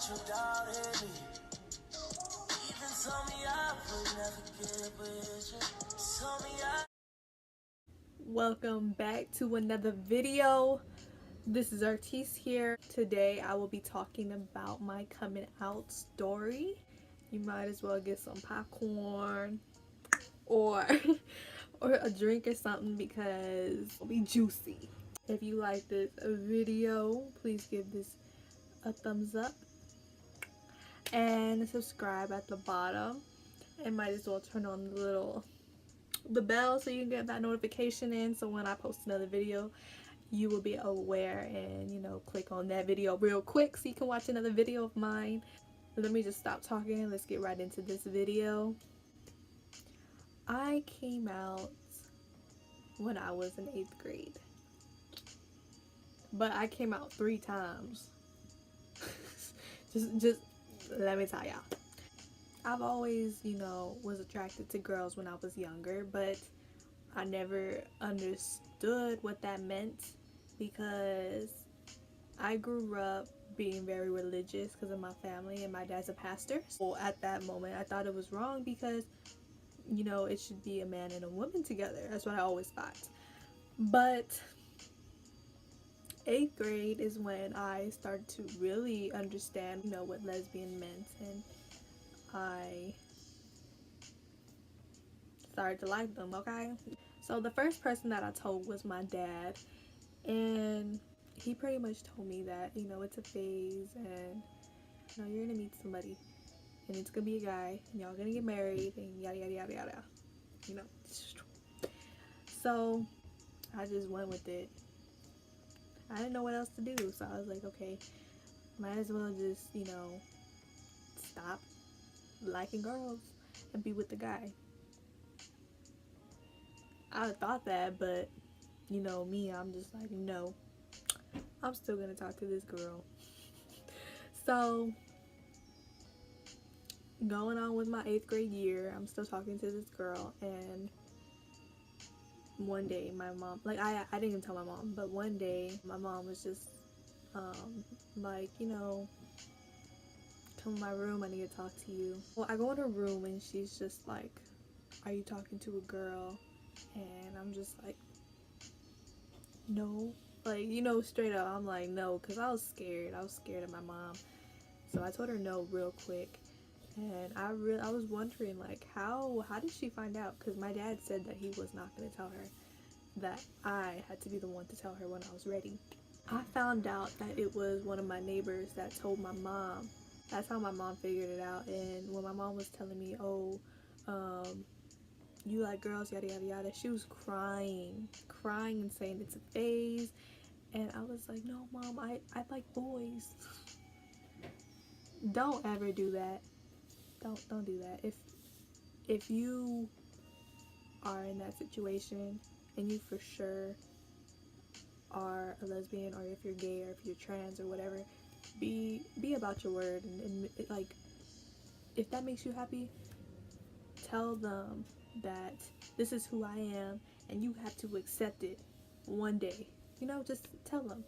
you doubted me. Even told me I would never get with you. Told me I. Welcome back to another video. This is Artis here. Today I will be talking about my coming out story. You might as well get some popcorn or or a drink or something because it'll be juicy. If you like this video, please give this a thumbs up and subscribe at the bottom, and might as well turn on the bell so you can get that notification in, so when I post another video you will be aware and click on that video real quick so you can watch another video of mine. Let me just stop talking, let's get right into this video. I came out when I was in 8th grade, but I came out 3 times. just let me tell y'all, I've always was attracted to girls when I was younger, but I never understood what that meant because I grew up being very religious because of my family, and my dad's a pastor. So at that moment I thought it was wrong because it should be a man and a woman together. That's what I always thought. But 8th grade is when I started to really understand what lesbian meant, and I started to like them. Okay, so the first person that I told was my dad, and he pretty much told me that it's a phase, and you're gonna meet somebody and it's gonna be a guy and y'all gonna get married and yada yada yada yada, so I just went with it. I didn't know what else to do, so I was like, okay, might as well just stop liking girls and be with the guy. I thought that, but me, I'm just like, no, I'm still gonna talk to this girl. So going on with my 8th grade year, I'm still talking to this girl, and one day my mom, like, I didn't even tell my mom, but one day my mom was just like, come in my room, I need to talk to you. Well, I go in her room and she's just like, are you talking to a girl? And I'm just like, no, like, straight up, I'm like, no, because I was scared of my mom. So I told her no real quick, and I was wondering, like, how did she find out? Because my dad said that he was not going to tell her, that I had to be the one to tell her when I was ready. I found out that it was one of my neighbors that told my mom. That's how my mom figured it out. And when my mom was telling me, oh, you like girls, yada yada yada, she was crying and saying it's a phase. And I was like, no mom, I like boys. Don't ever do that. Don't do that. If you are in that situation and you for sure are a lesbian, or if you're gay, or if you're trans or whatever, be about your word, and like, if that makes you happy, tell them that this is who I am and you have to accept it one day. Just tell them.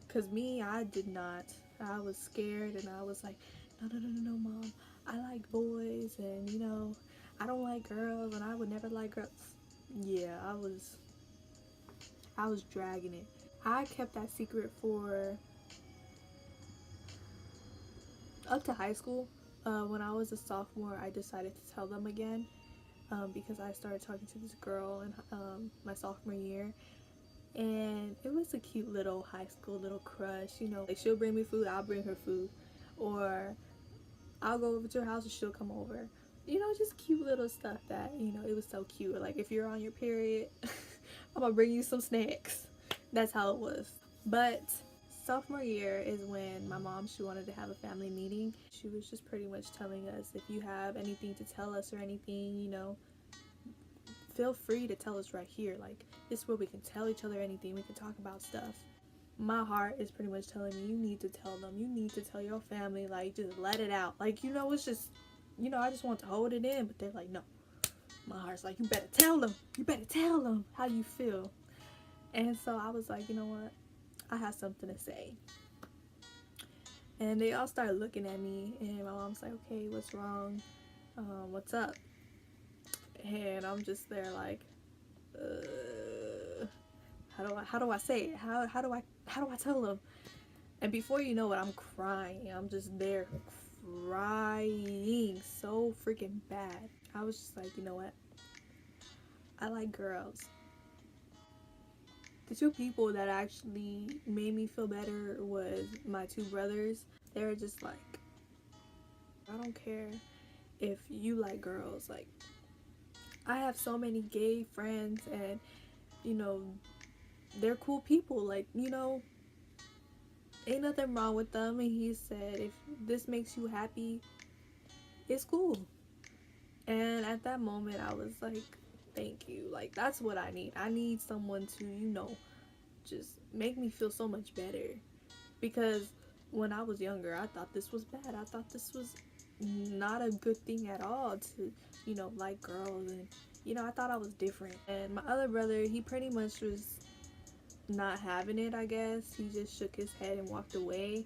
Because me, I did not. I was scared, and I was like, no, mom, I like boys, and I don't like girls, and I would never like girls. Yeah, I was dragging it. I kept that secret for up to high school. When I was a sophomore, I decided to tell them again, because I started talking to this girl in my sophomore year, and it was a cute little high school little crush. Like, she'll bring me food, I'll bring her food, or I'll go over to her house and she'll come over. Just cute little stuff that it was so cute. Like, if you're on your period, I'm gonna bring you some snacks. That's how it was. But sophomore year is when my mom, she wanted to have a family meeting. She was just pretty much telling us, if you have anything to tell us or anything, feel free to tell us right here. Like, this is where we can tell each other anything, we can talk about stuff. My heart is pretty much telling me, you need to tell them, you need to tell your family, like, just let it out. Like, it's just, I just want to hold it in, but they're like, no. My heart's like, you better tell them how you feel. And so I was like, you know what, I have something to say. And they all started looking at me, and my mom's like, okay, what's wrong? What's up? And I'm just there like, how do I say it? How do I tell them? And before you know it, I'm crying. I'm just there crying so freaking bad. I was just like, you know what? I like girls. The two people that actually made me feel better was my two brothers. They were just like, I don't care if you like girls. Like, I have so many gay friends, and you know, they're cool people. Like, ain't nothing wrong with them. And he said, if this makes you happy, it's cool. And at that moment, I was like, thank you. Like, that's what I need. I need someone to, just make me feel so much better. Because when I was younger, I thought this was bad. I thought this was not a good thing at all to, like girls. And, I thought I was different. And my other brother, he pretty much was not having it, I guess. He just shook his head and walked away.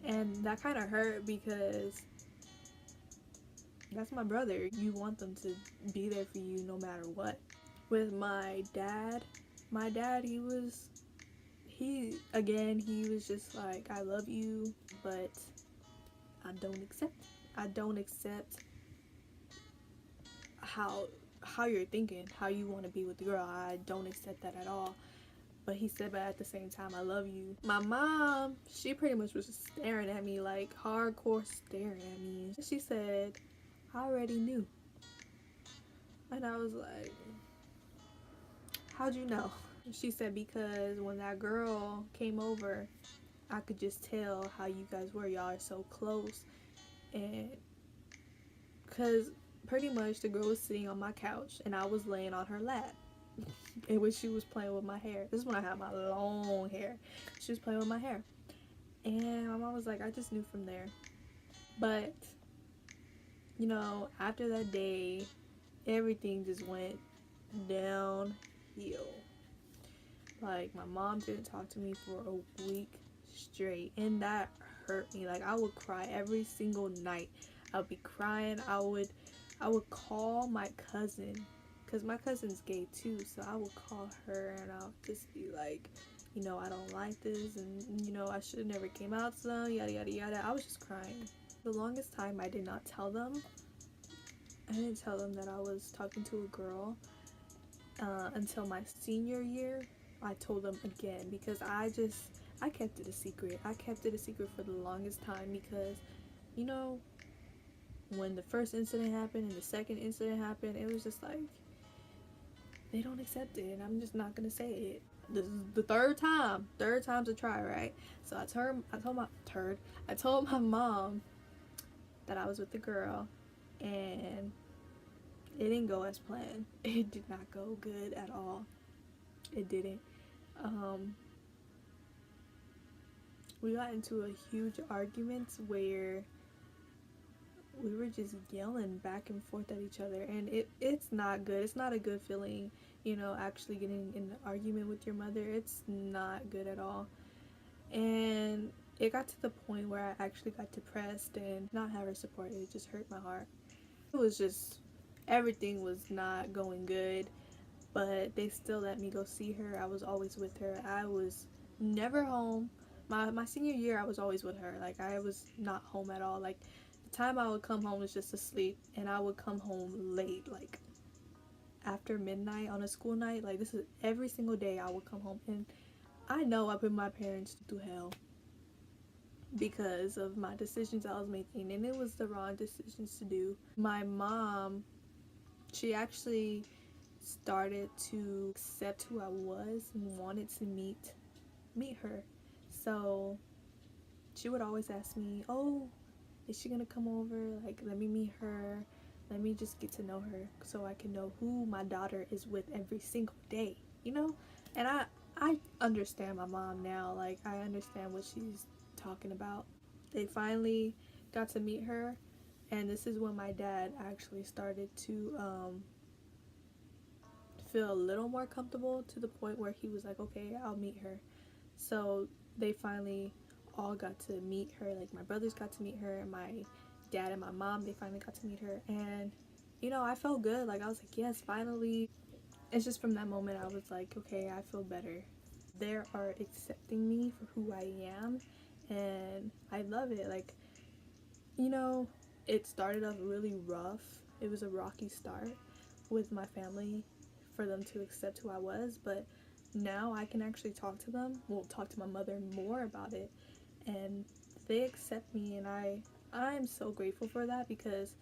And that kind of hurt because that's my brother. You want them to be there for you no matter what. With my dad, he was just like, I love you, but I don't accept I don't accept how you're thinking, how you want to be with the girl. I don't accept that at all. But he said, but at the same time, I love you. My mom, she pretty much was just staring at me, like hardcore staring at me. She said, I already knew. And I was like, how'd you know? She said, because when that girl came over, I could just tell how you guys were. Y'all are so close. And because pretty much the girl was sitting on my couch and I was laying on her lap. In which she was playing with my hair. This is when I had my long hair. She was playing with my hair. And my mom was like, I just knew from there. But, after that day, everything just went downhill. Like, my mom didn't talk to me for a week straight. And that hurt me. Like, I would cry every single night. I would be crying. I would call my cousin, because my cousin's gay too, so I would call her and I'll just be like, I don't like this, and I should have never came out to them, yada yada yada. I was just crying. The longest time I did not tell them. I didn't tell them that I was talking to a girl until my senior year. I told them again because I kept it a secret. I kept it a secret for the longest time because, when the first incident happened and the second incident happened, it was just like, they don't accept it, and I'm just not gonna say it. This is the third time's a try, right? So I told my mom that I was with the girl, and it didn't go as planned. It did not go good at all. It didn't. We got into a huge argument where we were just yelling back and forth at each other, and it's not good. It's not a good feeling, actually getting in an argument with your mother. It's not good at all. And it got to the point where I actually got depressed, and not have her support, it just hurt my heart. It was just, everything was not going good, but they still let me go see her. I was always with her. I was never home. My senior year, I was always with her. Like, I was not home at all. Like, the time I would come home was just to sleep, and I would come home late, like after midnight on a school night. Like, this is every single day I would come home, and I know I put my parents through hell because of my decisions I was making, and it was the wrong decisions to do. My mom, she actually started to accept who I was and wanted to meet her. So she would always ask me, oh, is she gonna come over? Like, let me meet her. Let me just get to know her so I can know who my daughter is with every single day, And I understand my mom now. Like, I understand what she's talking about. They finally got to meet her, and this is when my dad actually started to feel a little more comfortable, to the point where he was like, okay, I'll meet her. So they finally all got to meet her. Like my brothers got to meet her, and my dad and my mom, they finally got to meet her. And you know, I felt good. Like I was like, yes, finally. It's just from that moment I was like, okay, I feel better. They are accepting me for who I am, and I love it. Like, you know, it started off really rough. It was a rocky start with my family for them to accept who I was, but now I can actually talk to them. Well, talk to my mother more about it, and they accept me, and I'm so grateful for that because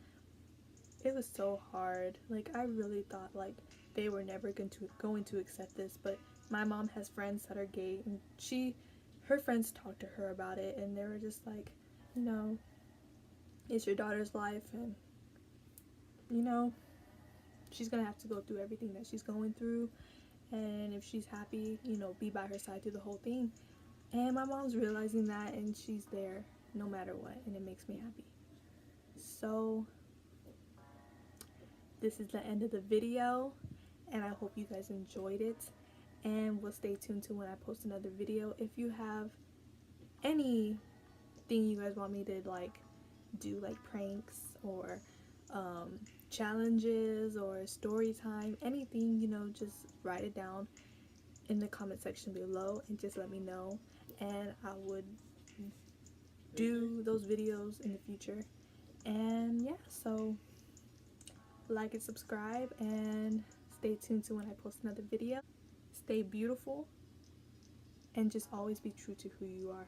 it was so hard. Like I really thought like they were never going to accept this, but my mom has friends that are gay, and her friends talked to her about it, and they were just like, you know, it's your daughter's life, and you know, she's gonna have to go through everything that she's going through, and if she's happy, you know, be by her side through the whole thing. And my mom's realizing that, and she's there no matter what, and it makes me happy. So this is the end of the video, and I hope you guys enjoyed it, and we'll stay tuned to when I post another video. If you have anything you guys want me to like do, like pranks or challenges or story time, anything, you know, just write it down in the comment section below and just let me know, and I would do those videos in the future. And yeah, so like and subscribe, and stay tuned to when I post another video. Stay beautiful, and just always be true to who you are.